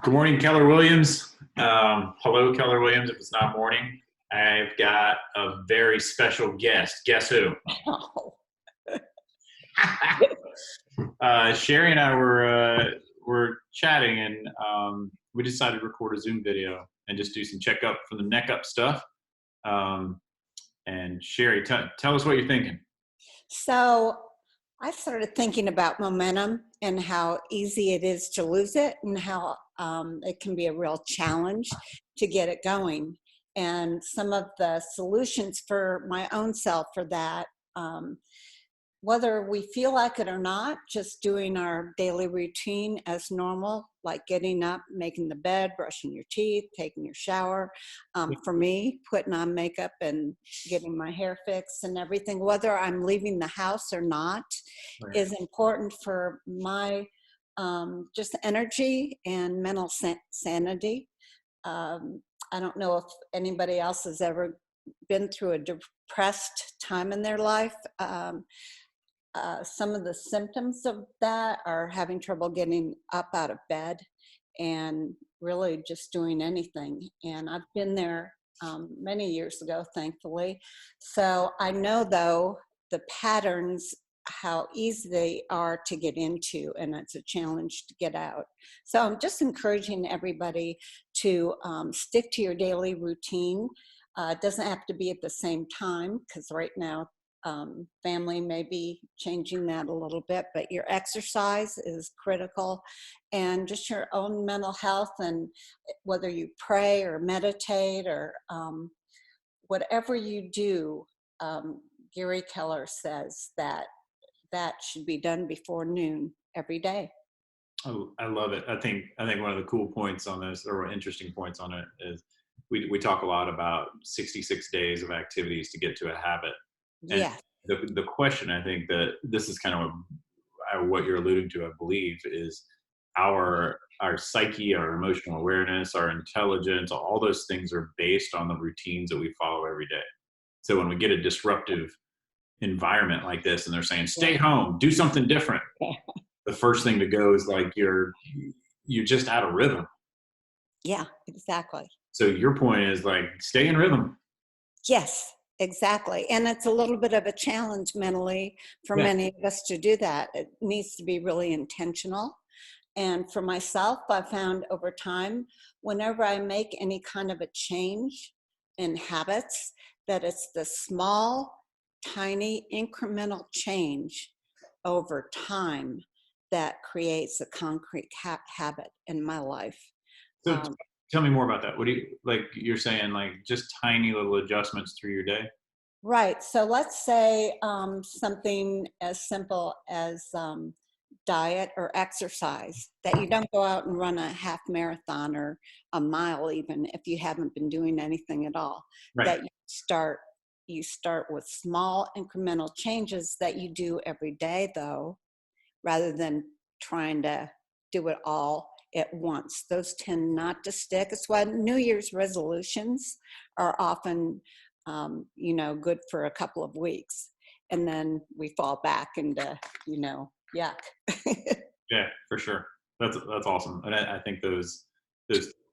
Good morning, Keller Williams. Hello, Keller Williams. If it's not morning, I've got a very special guest. Guess who? Oh, Sherrie and I were chatting, and we decided to record a Zoom video and just do some checkup for the neck up stuff. And Sherrie, tell us what you're thinking. so I started thinking about momentum and how easy it is to lose it, and how it can be a real challenge to get it going. And some of the solutions for my own self for that, whether we feel like it or not, just doing our daily routine as normal, like getting up, making the bed, brushing your teeth, taking your shower. For me, putting on makeup and getting my hair fixed and everything, whether I'm leaving the house or not, Right. is important for my just energy and mental sanity. I don't know if anybody else has ever been through a depressed time in their life. Some of the symptoms of that are having trouble getting up out of bed and really just doing anything. And I've been there many years ago, thankfully. So I know, though, the patterns, how easy they are to get into, and it's a challenge to get out. So I'm just encouraging everybody to stick to your daily routine. It doesn't have to be at the same time, because right now family may be changing that a little bit, but your exercise is critical, and just your own mental health, and whether you pray or meditate or whatever you do. Gary Keller says that that should be done before noon every day. Oh, I love it. I think one of the cool points on this, or interesting points on it, is we talk a lot about 66 days of activities to get to a habit. And Yes, the question, I think that this is kind of what you're alluding to, I believe, is our psyche, our emotional awareness, our intelligence, all those things are based on the routines that we follow every day. So when we get a disruptive environment like this, and they're saying, "Stay home, do something different," the first thing to go is like you're just out of rhythm. yeah, exactly. So your point is like, stay in rhythm. Yes, exactly. And it's a little bit of a challenge mentally for Yeah. many of us to do that. It needs to be really intentional. And for myself, I found over time, whenever I make any kind of a change in habits, that it's the small, tiny, incremental change over time that creates a concrete habit in my life. So Um, tell me more about that. What do you like? You're saying like just tiny little adjustments through your day. Right. So let's say something as simple as diet or exercise, that you don't go out and run a half marathon or a mile, even if you haven't been doing anything at all. Right. That you start with small incremental changes that you do every day, though, rather than trying to do it all at once. Those tend not to stick. It's why New Year's resolutions are often, good for a couple of weeks. And then we fall back into, yuck. Yeah, for sure. That's awesome. And I think those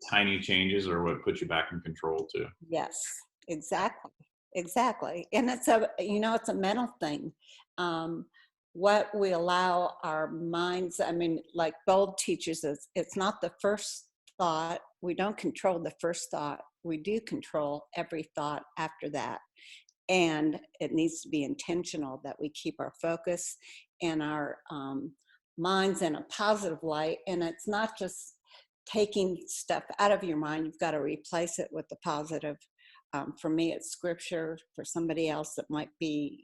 tiny changes are what put you back in control too. Yes, exactly. Exactly. And it's a mental thing. Um, what we allow our minds, I mean, like Bold teaches us, it's not the first thought. We don't control the first thought. We do control every thought after that. And it needs to be intentional that we keep our focus and our minds in a positive light. And it's not just taking stuff out of your mind, you've got to replace it with the positive. For me, it's scripture. For somebody else, it might be,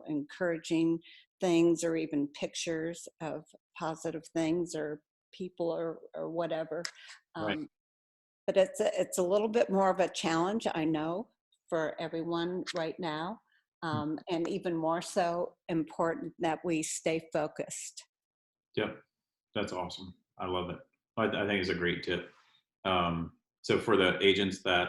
encouraging things, or even pictures of positive things, or people, or whatever. Right. But it's a little bit more of a challenge, I know, for everyone right now, and even more so important that we stay focused. Yep. That's awesome. I love it. I think it's a great tip. So for the agents that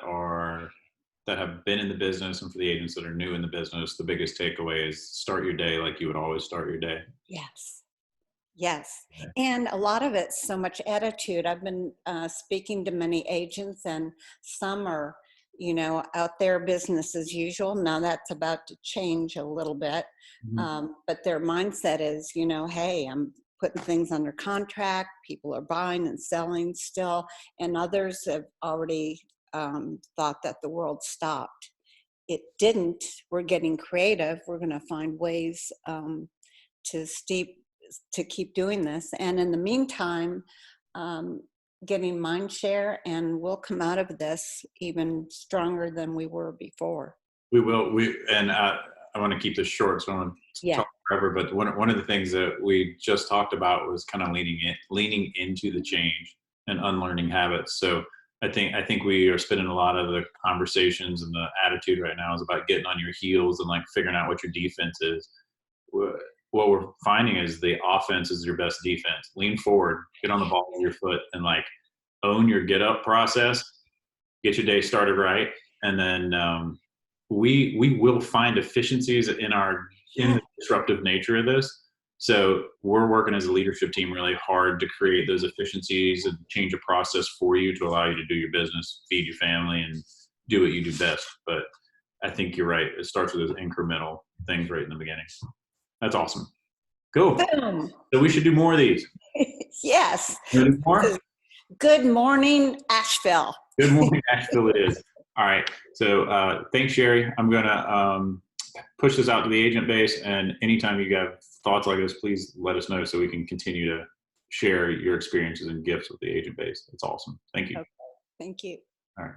have been in the business, and for the agents that are new in the business, the biggest takeaway is start your day like you would always start your day. Yes. Yes. Yeah. And a lot of it's so much attitude. I've been speaking to many agents, and some are, out there business as usual. Now that's about to change a little bit. Mhm. But their mindset is, hey, I'm putting things under contract. People are buying and selling still. And others have already thought that the world stopped. It didn't. We're getting creative. We're going to find ways to steep to keep doing this, and in the meantime, um, getting mind share, and we'll come out of this even stronger than we were before. We will. I want to keep this short, so I don't want to Yeah. talk forever. But one of the things that we just talked about was kind of leaning into the change and unlearning habits. So I think we are spending a lot of the conversations and the attitude right now is about getting on your heels and like figuring out what your defense is. What we're finding is the offense is your best defense. Lean forward, get on the ball with your foot, and like own your get up process. Get your day started right, and then we will find efficiencies in Yeah. the disruptive nature of this. So we're working as a leadership team really hard to create those efficiencies and change a process for you to allow you to do your business, feed your family, and do what you do best. But I think you're right. It starts with those incremental things right in the beginning. That's awesome. Cool. Boom. So we should do more of these. Yes. You wanna do This more? is Good Morning Asheville. Good morning, Asheville. It is. All right. So thanks, Sherrie. I'm gonna push this out to the agent base, and anytime you have thoughts like this, please let us know so we can continue to share your experiences and gifts with the agent base. That's awesome. Thank you. Okay. Thank you. All right.